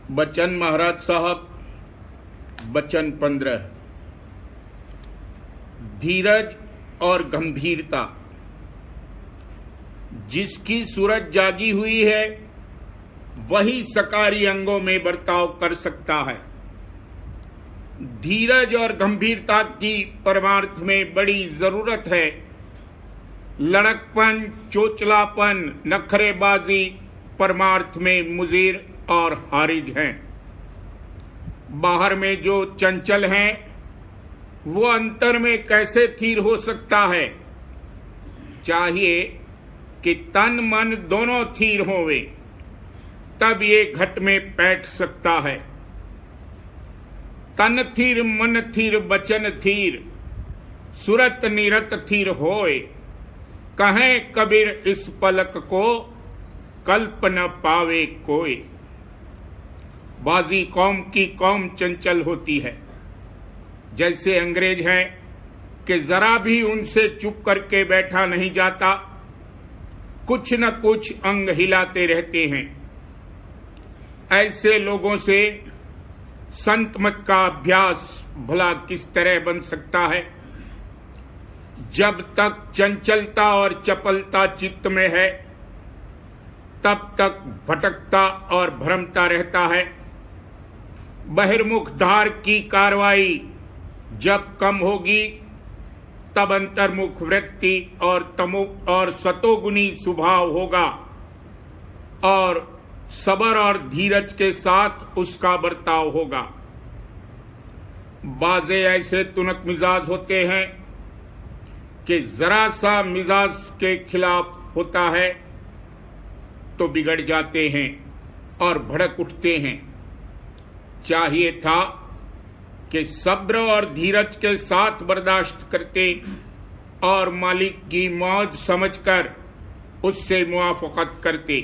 बचन महाराज साहब, बचन 15। धीरज और गंभीरता। जिसकी सूरज जागी हुई है वही सकारी अंगों में बर्ताव कर सकता है। धीरज और गंभीरता की परमार्थ में बड़ी जरूरत है। लड़कपन, चोचलापन, नखरेबाजी परमार्थ में मुजीर और हारिज हैं। बाहर में जो चंचल हैं वो अंतर में कैसे थीर हो सकता है। चाहिए कि तन मन दोनों थीर होवे, तब ये घट में बैठ सकता है। तन थीर मन थीर बचन थीर, सुरत निरत थीर होए। कहें कबीर इस पलक को, कल्प न पावे कोई। बाजी कौम की कौम चंचल होती है। जैसे अंग्रेज हैं कि जरा भी उनसे चुप करके बैठा नहीं जाता, कुछ न कुछ अंग हिलाते रहते हैं। ऐसे लोगों से संत मत का अभ्यास भला किस तरह बन सकता है। जब तक चंचलता और चपलता चित्त में है तब तक भटकता और भ्रमता रहता है। बहिर्मुख धार की कार्रवाई जब कम होगी तब अंतर्मुख वृत्ति और तमो और सतोगुनी स्वभाव होगा और सबर और धीरज के साथ उसका बर्ताव होगा। बाजे ऐसे तुनक मिजाज होते हैं कि जरा सा मिजाज के खिलाफ होता है तो बिगड़ जाते हैं और भड़क उठते हैं। चाहिए था कि सब्र और धीरज के साथ बर्दाश्त करते और मालिक की मौज समझकर उससे मुआफकत करते।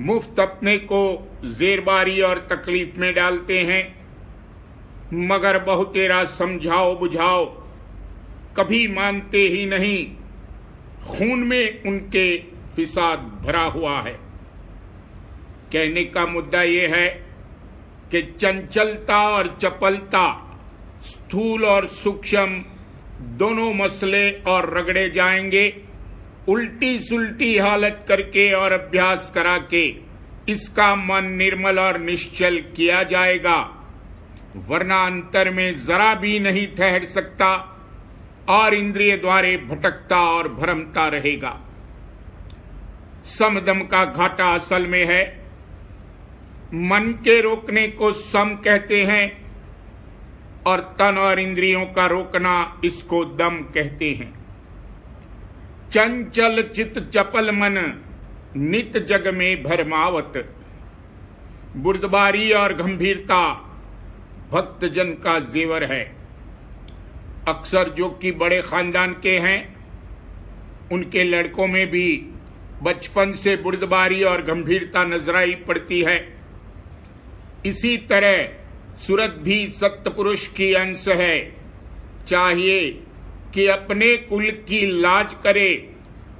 मुफ्त अपने को जेरबारी और तकलीफ में डालते हैं, मगर बहुतेरा समझाओ बुझाओ कभी मानते ही नहीं। खून में उनके फिसाद भरा हुआ है। कहने का मुद्दा यह है कि चंचलता और चपलता, स्थूल और सूक्ष्म दोनों मसले और रगड़े जाएंगे। उल्टी सुल्टी हालत करके और अभ्यास करा के इसका मन निर्मल और निश्चल किया जाएगा, वरना अंतर में जरा भी नहीं ठहर सकता और इंद्रिय द्वारे भटकता और भ्रमता रहेगा। समदम का घाटा असल में है। मन के रोकने को सम कहते हैं और तन और इंद्रियों का रोकना इसको दम कहते हैं। चंचल चित चपल मन, नित जग में भरमावत। बुर्दबारी और गंभीरता भक्तजन का जेवर है। अक्सर जो कि बड़े खानदान के हैं उनके लड़कों में भी बचपन से बुर्दबारी और गंभीरता नजराई पड़ती है। इसी तरह सूरत भी सत्पुरुष की अंश है। चाहिए कि अपने कुल की लाज करे,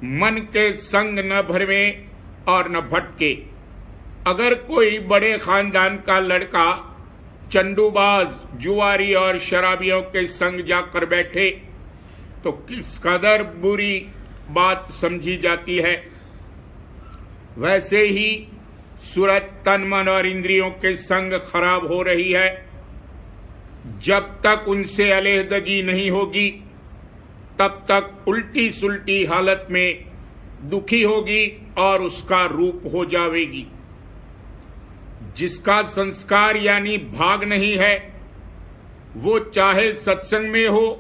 मन के संग न भरवे और न भटके। अगर कोई बड़े खानदान का लड़का चंडूबाज, जुआरी और शराबियों के संग जाकर बैठे तो किस कदर बुरी बात समझी जाती है। वैसे ही सूरत तन मन और इंद्रियों के संग खराब हो रही है। जब तक उनसे अलहदगी नहीं होगी तब तक उल्टी सुल्टी हालत में दुखी होगी और उसका रूप हो जाएगी। जिसका संस्कार यानी भाग नहीं है वो चाहे सत्संग में हो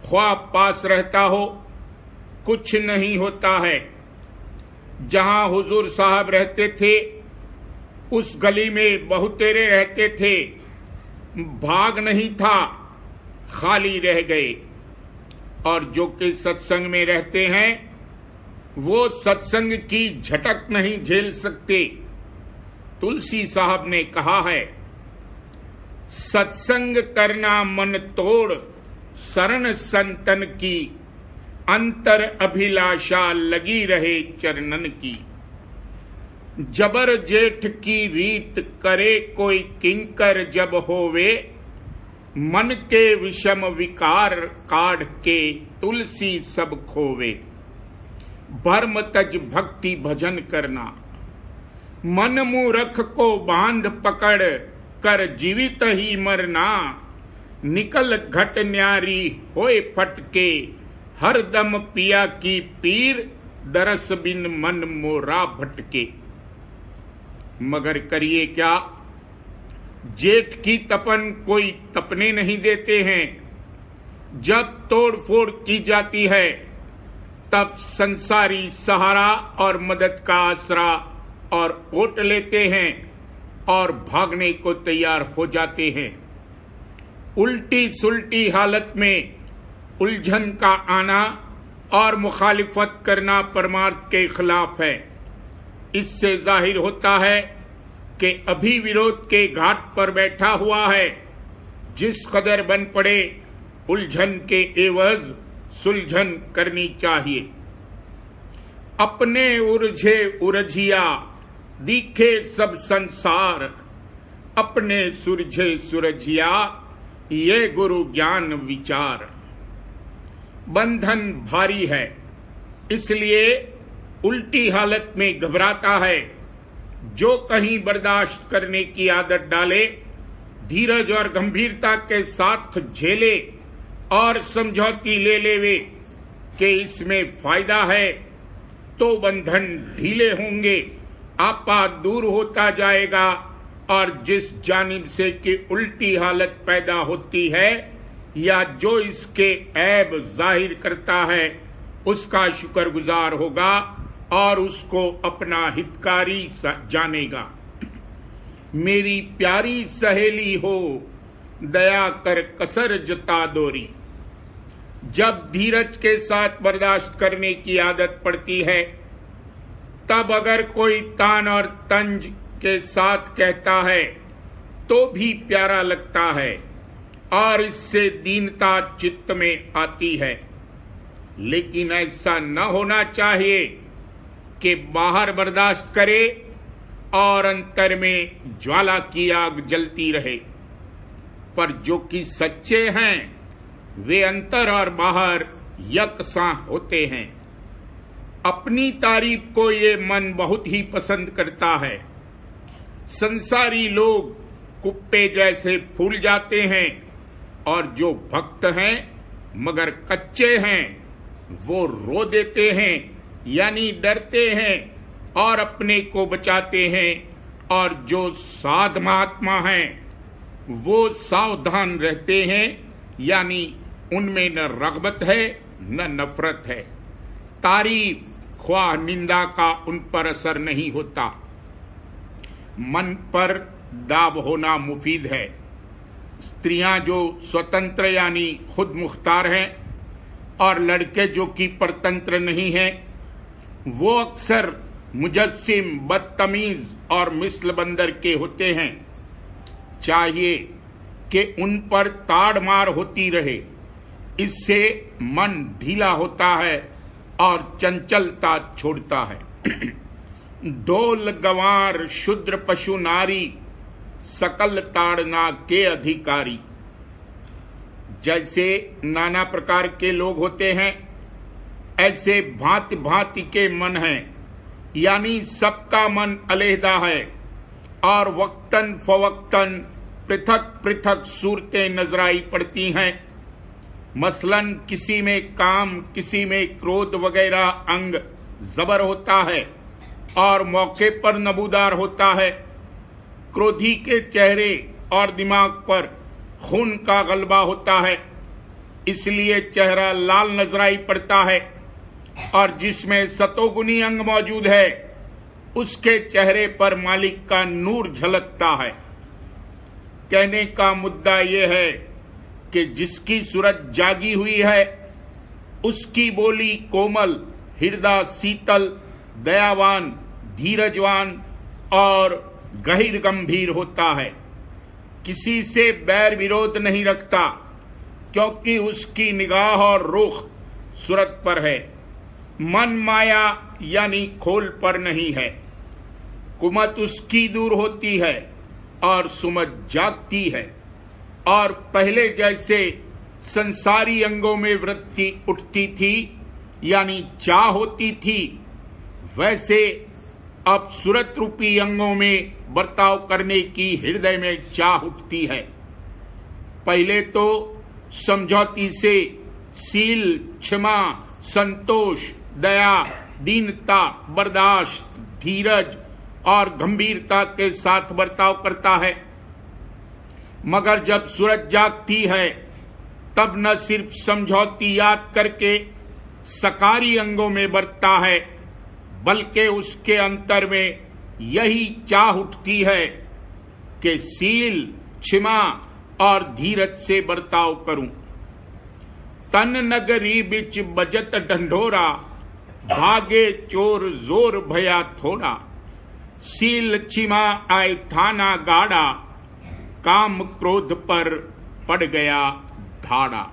ख्वाह पास रहता हो, कुछ नहीं होता है। जहां हुजूर साहब रहते थे उस गली में बहुतेरे रहते थे, भाग नहीं था, खाली रह गए। और जो कि सत्संग में रहते हैं वो सत्संग की झटक नहीं झेल सकते। तुलसी साहब ने कहा है, सत्संग करना मन तोड़, शरण संतन की, अंतर अभिलाषा लगी रहे चरणन की। जबर जेठ की रीत करे कोई किंकर जब होवे, मन के विषम विकार काढ़ के तुलसी सब खोवे। भर्म तज भक्ति भजन करना, मन मूरख को बांध पकड़ कर जीवित ही मरना। निकल घट न्यारी होए फटके, हर दम पिया की पीर, दरस बिन मन मोरा भटके। मगर करिए क्या, जेठ की तपन कोई तपने नहीं देते हैं। जब तोड़ फोड़ की जाती है तब संसारी सहारा और मदद का आसरा और ओट लेते हैं और भागने को तैयार हो जाते हैं। उल्टी सुलटी हालत में उलझन का आना और मुखालिफत करना परमार्थ के खिलाफ है। इससे जाहिर होता है कि अभी विरोध के घाट पर बैठा हुआ है। जिस कदर बन पड़े उलझन के एवज सुलझन करनी चाहिए। अपने उलझे उलझिया दिखे सब संसार, अपने सुलझे सुलझिया ये गुरु ज्ञान विचार। बंधन भारी है इसलिए उल्टी हालत में घबराता है। जो कहीं बर्दाश्त करने की आदत डाले, धीरज और गंभीरता के साथ झेले और समझौती ले लेवे कि इसमें फायदा है, तो बंधन ढीले होंगे, आपा दूर होता जाएगा और जिस जानिब से कि उल्टी हालत पैदा होती है या जो इसके ऐब जाहिर करता है उसका शुक्रगुजार होगा और उसको अपना हितकारी जानेगा। मेरी प्यारी सहेली हो, दया कर कसर जता दोरी। जब धीरज के साथ बर्दाश्त करने की आदत पड़ती है, तब अगर कोई तान और तंज के साथ कहता है तो भी प्यारा लगता है और इससे दीनता चित्त में आती है। लेकिन ऐसा न होना चाहिए कि बाहर बर्दाश्त करे और अंतर में ज्वाला की आग जलती रहे। पर जो कि सच्चे हैं वे अंतर और बाहर यकसां होते हैं। अपनी तारीफ को ये मन बहुत ही पसंद करता है। संसारी लोग कुप्पे जैसे फूल जाते हैं और जो भक्त हैं मगर कच्चे हैं वो रो देते हैं, यानी डरते हैं और अपने को बचाते हैं। और जो साध महात्मा हैं वो सावधान रहते हैं, यानी उनमें न रगबत है न नफरत है। तारीफ ख्वाह निंदा का उन पर असर नहीं होता। मन पर दाब होना मुफीद है। स्त्रियां जो स्वतंत्र यानी खुद मुख्तार हैं और लड़के जो कि परतंत्र नहीं हैं, वो अक्सर मुजस्सिम, बदतमीज और मिसल बंदर के होते हैं। चाहिए कि उन पर ताड़ मार होती रहे, इससे मन ढीला होता है और चंचलता छोड़ता है। डोल गंवार शूद्र पशु नारी, सकल ताड़ना के अधिकारी। जैसे नाना प्रकार के लोग होते हैं ऐसे भांति भांति के मन हैं, यानी सबका मन अलहदा है और वक्तन फवक्तन पृथक पृथक सूरतें नजराई पड़ती हैं। मसलन किसी में काम, किसी में क्रोध वगैरह अंग जबर होता है और मौके पर नबूदार होता है। क्रोधी के चेहरे और दिमाग पर खून का गलबा होता है, इसलिए चेहरा लाल नजराई पड़ता है। और जिसमें सतोगुनी अंग मौजूद है उसके चेहरे पर मालिक का नूर झलकता है। कहने का मुद्दा यह है कि जिसकी सूरत जागी हुई है उसकी बोली कोमल, हृदय शीतल, दयावान, धीरजवान और गहिर गंभीर होता है। किसी से बैर विरोध नहीं रखता क्योंकि उसकी निगाह और रुख सूरत पर है, मन माया यानी खोल पर नहीं है। कुमत उसकी दूर होती है और सुमत जागती है, और पहले जैसे संसारी अंगों में वृत्ति उठती थी यानी चाह होती थी, वैसे अब सूरत रूपी अंगों में बर्ताव करने की हृदय में चाह उठती है। पहले तो समझौती से सील, क्षमा, संतोष, दया, दीनता, बर्दाश्त, धीरज और गंभीरता के साथ बर्ताव करता है, मगर जब सूरत जागती है तब न सिर्फ समझौती याद करके सकारी अंगों में बरतता है, बल्कि उसके अंतर में यही चाह उठती है कि सील, क्षमा और धीरज से बर्ताव करूं। तन नगरी बिच बजत ढंढोरा, भागे चोर जोर भया थोड़ा। सील क्षमा आए थाना गाड़ा, काम क्रोध पर पड़ गया धाड़ा।